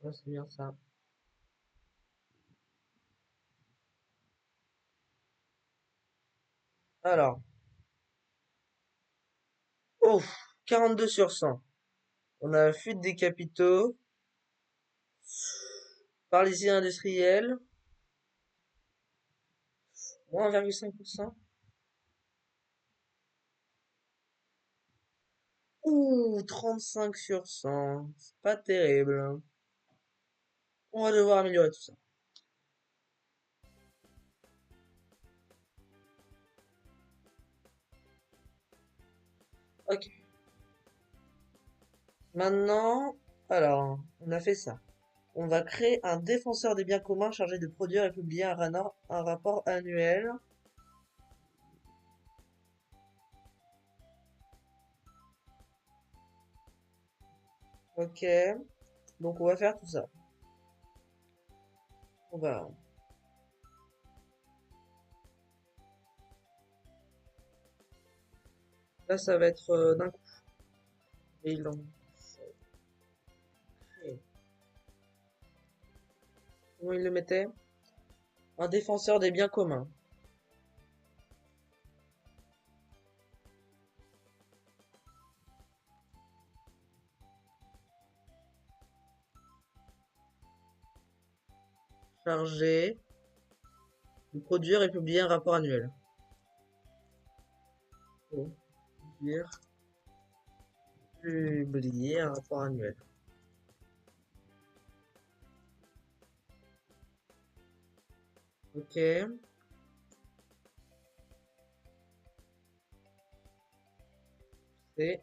Ouais, c'est bien ça. Alors, oh, 42 sur 100. On a fuite des capitaux, paralysie industrielle, moins 1,5%. Ouh, 35 sur 100. C'est pas terrible. On va devoir améliorer tout ça. Ok. Maintenant, alors, on a fait ça. On va créer un défenseur des biens communs chargé de produire et publier un rapport annuel. Ok. Donc on va faire tout ça. On va. Là, ça va être d'un coup. Et il en crée. Comment il le mettait? Un défenseur des biens communs. Chargé de produire et publier un rapport annuel. Produire, publier un rapport annuel. Ok. C'est.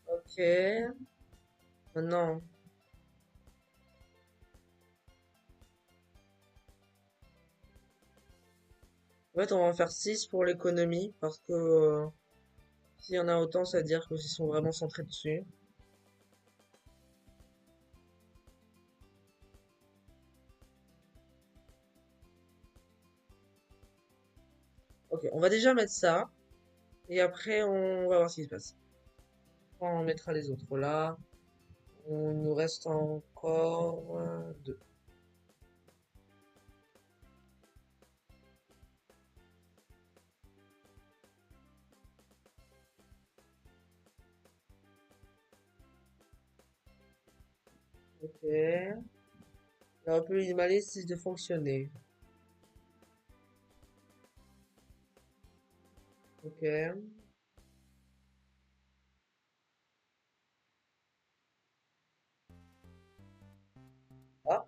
Ok. Maintenant, en fait, on va en faire 6 pour l'économie parce que s'il y en a autant, ça veut dire qu'ils sont vraiment centrés dessus. Ok, on va déjà mettre ça et après on va voir ce qui se passe. On mettra les autres là. On nous reste encore deux. Ok. Alors, un peu minimaliste de fonctionner. Ok. Ah,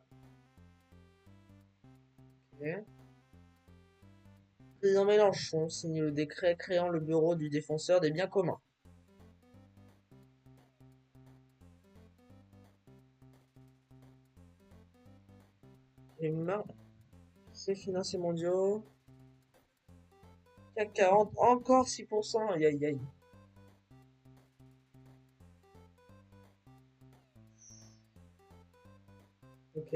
ok. Président Mélenchon signe le décret créant le bureau du défenseur des biens communs. Les marchés financiers mondiaux. CAC 40, encore 6%. Aïe aïe aïe. Ok.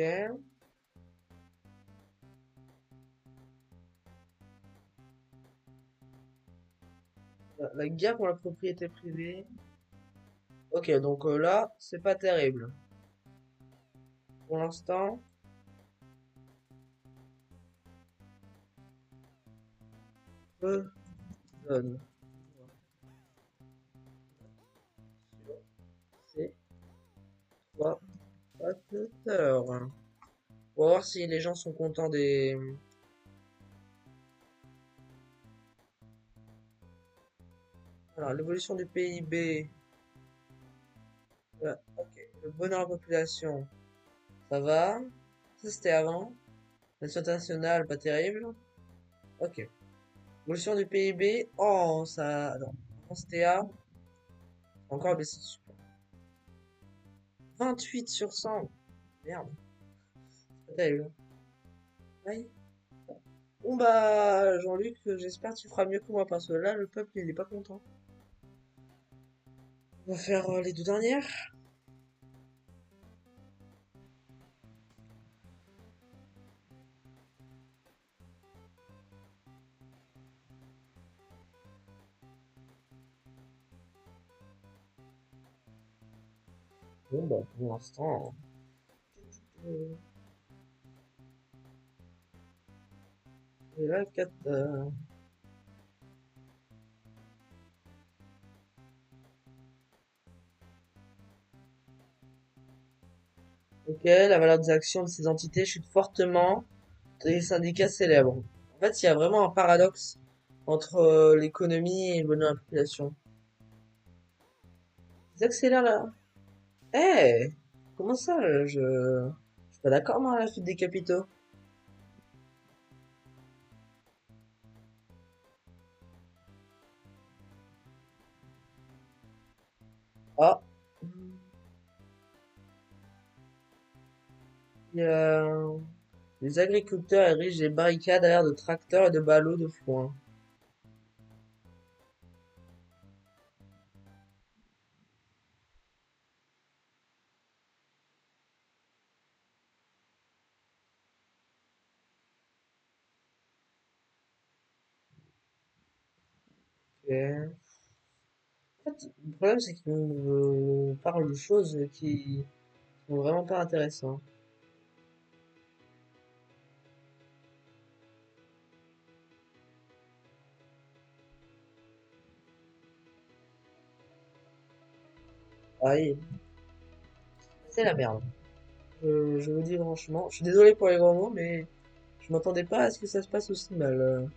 La guerre pour la propriété privée. Ok, donc là, c'est pas terrible. Pour l'instant, peu donne. C'est trois facteurs. On va voir si les gens sont contents des. Alors, l'évolution du PIB. Voilà, ok. Le bonheur de la population, ça va. Ça, c'était avant. Nation internationale, pas terrible. Ok. Évolution du PIB. Oh, ça. Non. Avant, c'était A. Encore baissé. Super. 28 sur 100. Merde. C'est pas terrible. Aïe. Bon bah, Jean-Luc, j'espère que tu feras mieux que moi parce que là, le peuple, il est pas content. On va faire les deux dernières. Bon, bah, pour l'instant. Et là, 4. Ok, la valeur des actions de ces entités chute fortement des syndicats célèbres. En fait, il y a vraiment un paradoxe entre l'économie et le bonheur de la population. Ils accélèrent là. Eh, comment ça, je suis pas d'accord, moi, à la fuite des capitaux. Ah, il y a... Les agriculteurs érigent des barricades à l'air de tracteurs et de ballots de foin. Ok. En fait, le problème, c'est qu'ils nous parlent de choses qui sont vraiment pas intéressantes. Aïe, c'est la merde. Je vous dis franchement, je suis désolé pour les gros mots, mais je m'attendais pas à ce que ça se passe aussi mal.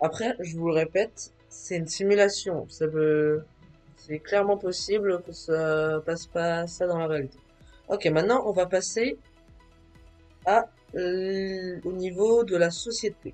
Après, je vous le répète, c'est une simulation. C'est clairement possible que ça passe pas ça dans la réalité. Ok, maintenant on va passer au niveau de la société.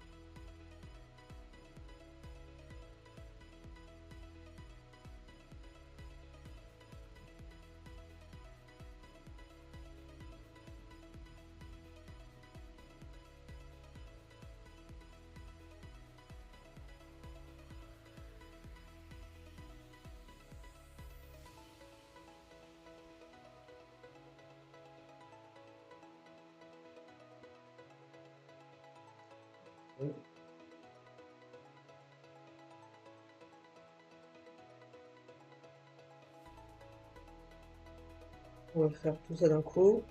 On va faire tout ça d'un coup.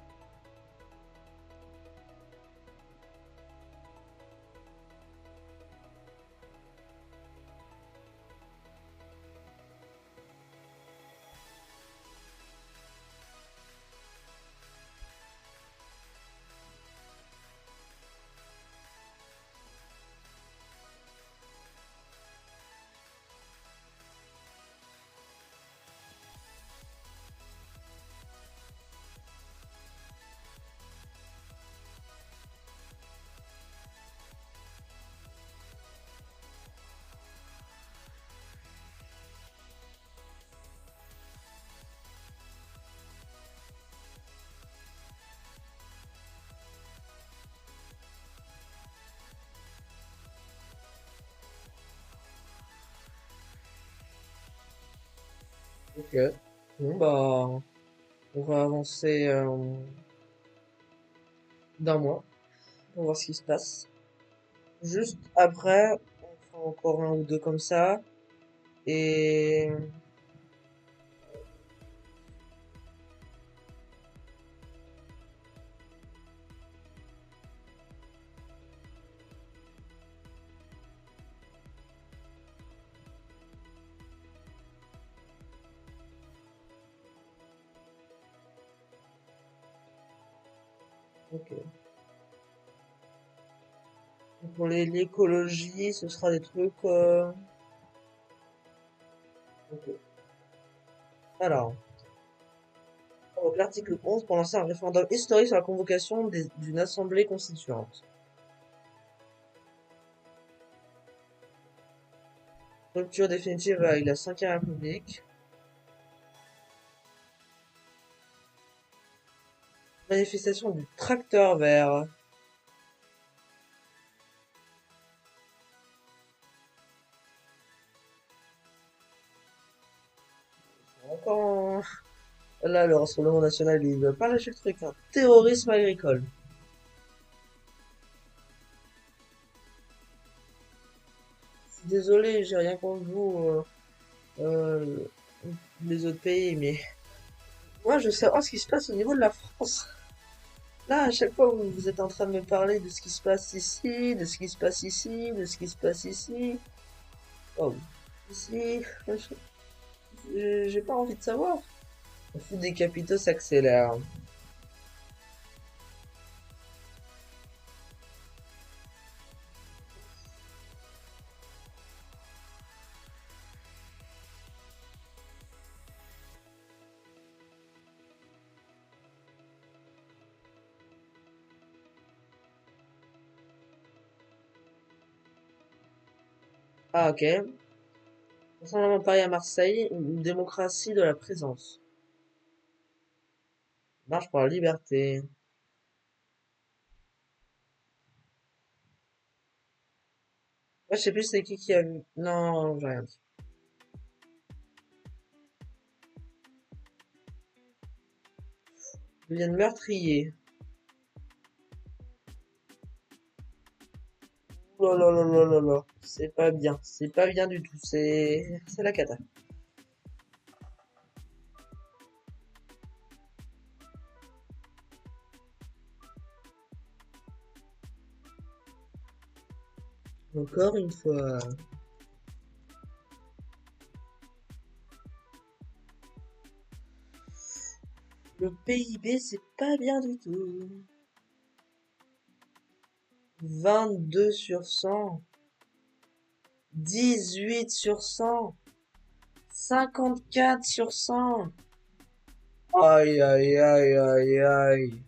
Ok. Bon bah, on va avancer d'un mois pour voir ce qui se passe. Juste après, on fera encore un ou deux comme ça. Et ok. Pour l'écologie, ce sera des trucs. Ok. Alors, donc l'article 11 pour lancer un référendum historique sur la convocation d'une assemblée constituante. Rupture définitive avec la Cinquième République. Manifestation du tracteur vert. Quand là, le Rassemblement national, il veut pas lâcher le truc, hein. Terrorisme agricole. Désolé, j'ai rien contre vous, euh, les autres pays, mais moi, je veux savoir ce qui se passe au niveau de la France. Là, à chaque fois, vous êtes en train de me parler de ce qui se passe ici, de ce qui se passe ici, de ce qui se passe ici. Oh, ici, j'ai pas envie de savoir. Le foot des capitaux s'accélère. Ah, ok. Rassemblement Paris à Marseille, une démocratie de la présence. Marche pour la liberté. Ouais, je sais plus c'est qui a vu. Non, j'ai rien dit. Deviennent meurtriers. Oh là là là là là. C'est pas bien. C'est pas bien du tout. C'est la cata. Encore une fois. Le PIB, c'est pas bien du tout. 22 sur 100. 18 sur 100. 54 sur 100. Aïe, aïe, aïe, aïe, aïe.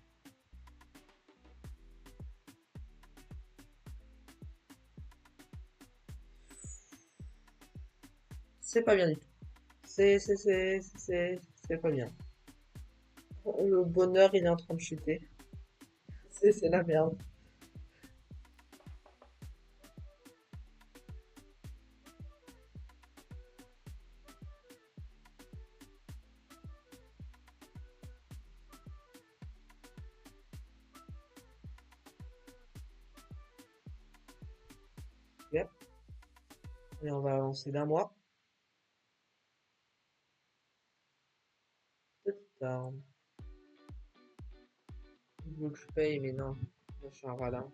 C'est pas bien du tout. C'est pas bien. Le bonheur, il est en train de chuter. C'est la merde. Yep. Et on va avancer d'un mois. Petite arme. Il veut que je paye, mais non. Moi, je suis un radin.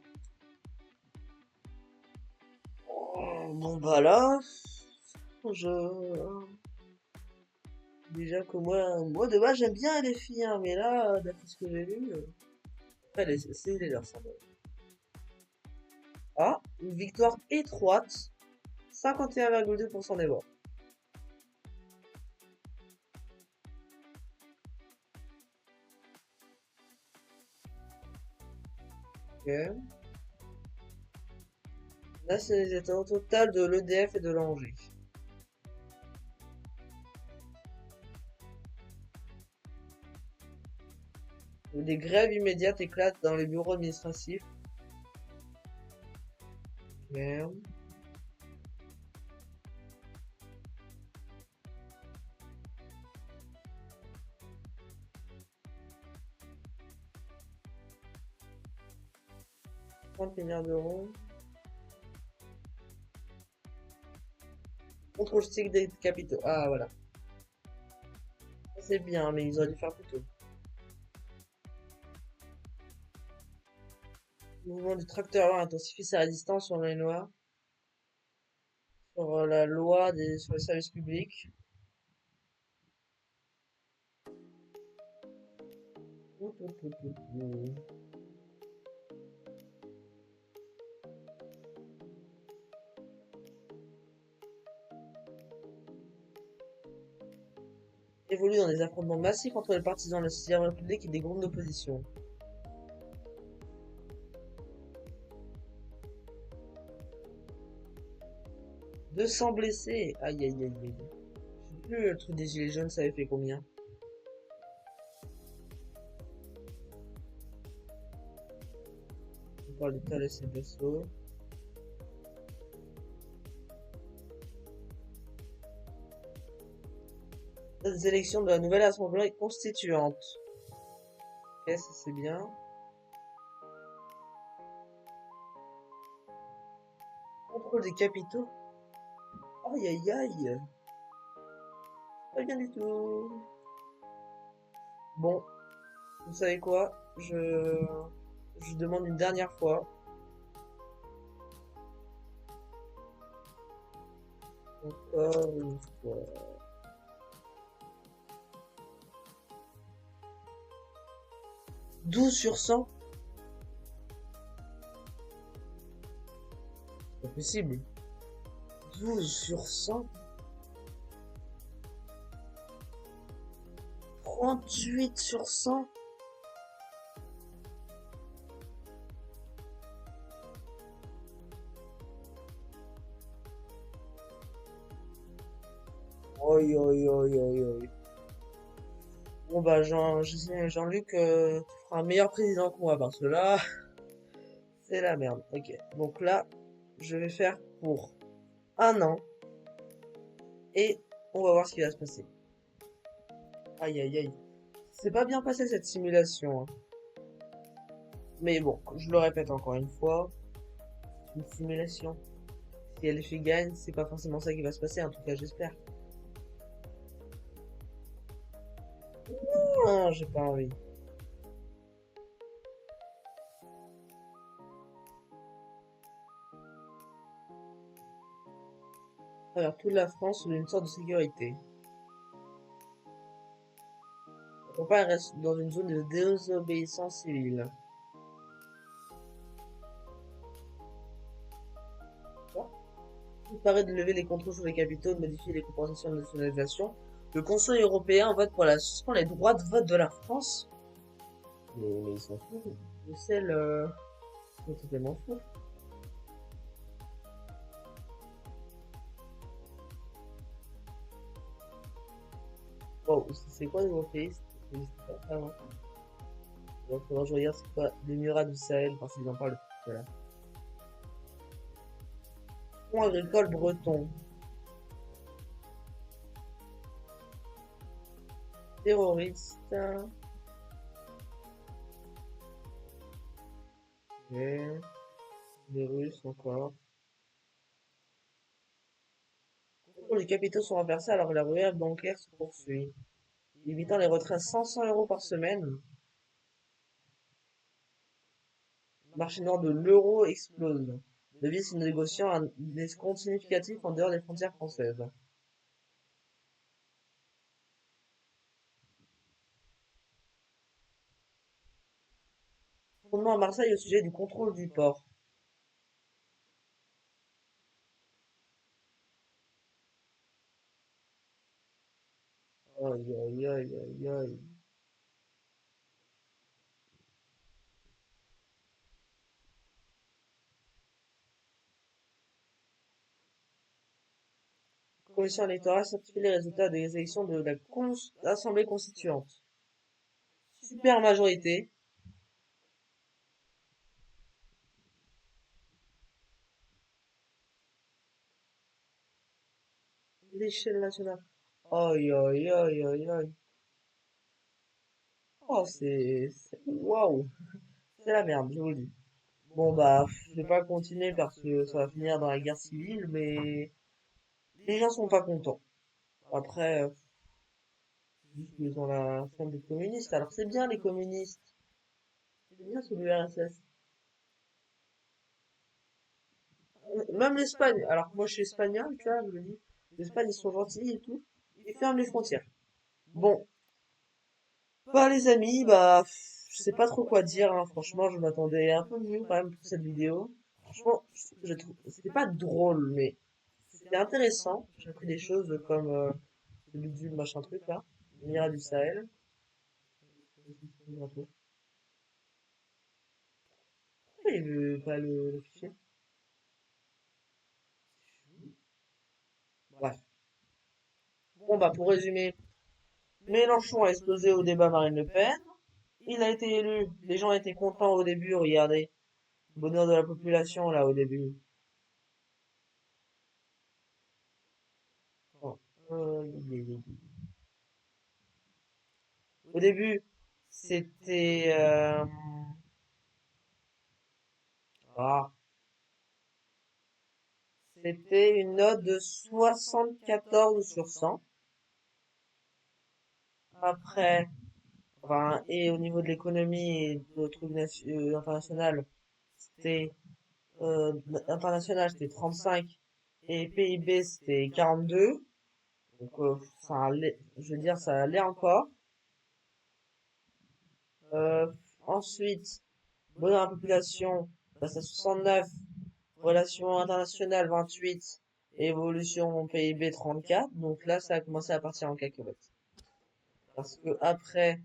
Oh, bon, bah là, je... Déjà que moi de base, j'aime bien les filles, hein, mais là, d'après ce que j'ai vu, après, c'est les leurs symboles. Ah, une victoire étroite. 51,2% des voix. Ok. Là, c'est les états au total de l'EDF et de l'Angers. Des grèves immédiates éclatent dans les bureaux administratifs. Ok. 30 milliards d'euros. Contrôle strict des capitaux. Ah, voilà. Ça, c'est bien, mais ils auraient dû faire plus tôt. Le mouvement du tracteur lent intensifie sa résistance sur les lois, sur la loi sur les services publics. Évolue dans des affrontements massifs entre les partisans de la 6ème République et des groupes d'opposition. 200 blessés. Aïe aïe aïe aïe. Je sais plus, le truc des gilets jaunes, ça avait fait combien? On parle de Thales et Besso. Des élections de la nouvelle assemblée constituante. Ok, ça c'est bien. Contrôle des capitaux. Aïe aïe aïe. Pas bien du tout. Bon, vous savez quoi? Je demande une dernière fois. Encore une fois. 12 sur 100. C'est pas possible. 12 sur 100. 38 sur 100. Oi, oi, oi, oi, oi. Bon bah Jean-Luc, tu feras un meilleur président que moi parce que là, c'est la merde. Ok. Donc là, je vais faire pour un an et on va voir ce qui va se passer. Aïe aïe aïe. C'est pas bien passé cette simulation, hein. Mais bon, je le répète encore une fois, c'est une simulation. Si LFI gagne, c'est pas forcément ça qui va se passer, en tout cas j'espère. Non, j'ai pas envie. Alors, toute la France sous une sorte de sécurité. La campagne reste dans une zone de désobéissance civile. Il paraît de lever les contrôles sur les capitaux, de modifier les compensations de nationalisation. Le Conseil européen vote pour la suspendre les droits de vote de la France. Mais ils sont fous. Bruxelles, ils sont totalement fous. Wow, c'est quoi le nouveau pays? C'était pas avant. Donc, faudra que je regarde c'est quoi l'Émirat du Sahel, parce qu'ils en parlent depuis tout à l'heure. Fonds agricole breton. Terroriste. Ok. Les Russes encore. Les capitaux sont renversés alors que la ruelle bancaire se poursuit, limitant les retraits à 500 € par semaine. Le marché noir de l'euro explose. Devises négociant un escompte significatif en dehors des frontières françaises. Fondement à Marseille au sujet du contrôle du port. Aïe aïe aïe aïe aïe. Commission électorale certifie les résultats des élections de la Assemblée constituante. Super majorité. L'échelle nationale. Aïe aïe aïe aïe aïe. Oh, waouh. C'est la merde, je vous le dis. Bon, bah, je vais pas continuer parce que ça va finir dans la guerre civile, mais les gens sont pas contents. Après, c'est juste qu'ils ont la forme des communistes. Alors, c'est bien les communistes. C'est bien sous l'URSS. Même l'Espagne. Alors que moi, je suis espagnol, tu vois, je me dis, l'Espagne, ils sont gentils et tout. Ils ferment les frontières. Bon, bah, les amis, bah, je sais pas trop quoi dire, hein. Franchement, je m'attendais un peu mieux quand même pour cette vidéo. Franchement, c'était pas drôle, mais c'était intéressant. J'ai appris des choses comme le bidule, machin truc là. L'Émirat du Sahel. Pourquoi il veut pas le fichier? Bref. Bon bah pour résumer, Mélenchon a explosé au débat Marine Le Pen. Il a été élu. Les gens étaient contents au début, regardez. Bonheur de la population là au début. Bon. Au début, c'était ah, c'était une note de 74 sur 100. Après, enfin, et au niveau de l'économie et de trucs international, c'était international c'était 35 et PIB c'était 42. Donc ça allait, je veux dire ça allait encore. Euh, Ensuite, bonheur à la population, passe à 69, relations internationales 28, évolution PIB 34. Donc là ça a commencé à partir en cacahuète. Parce que après,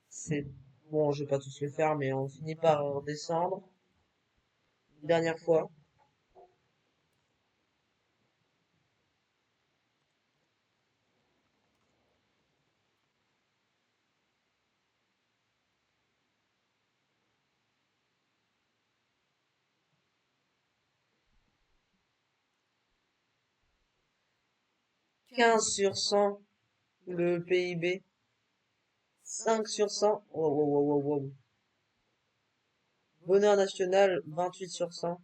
c'est bon, je vais pas tous les faire, mais on finit par redescendre. Une dernière fois. 15 sur 100 le PIB. 5 sur 100. Wow, wow, wow, wow, wow. Bonheur national, 28 sur 100.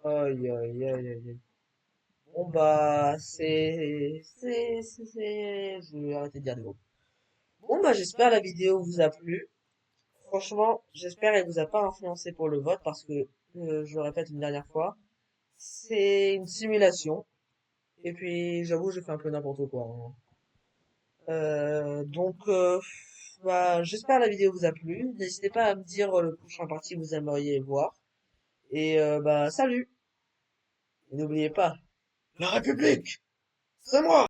Aïe, aïe, aïe, aïe, aïe. Bon, bah, je vais arrêter de dire des mots. Bon, bah, j'espère la vidéo vous a plu. Franchement, j'espère qu'elle vous a pas influencé pour le vote parce que, je le répète une dernière fois, c'est une simulation. Et puis, j'avoue, j'ai fait un peu n'importe quoi, hein. Donc, bah, j'espère la vidéo vous a plu. N'hésitez pas à me dire le prochain parti que vous aimeriez voir. Et, bah, salut! Et n'oubliez pas, la République, c'est moi!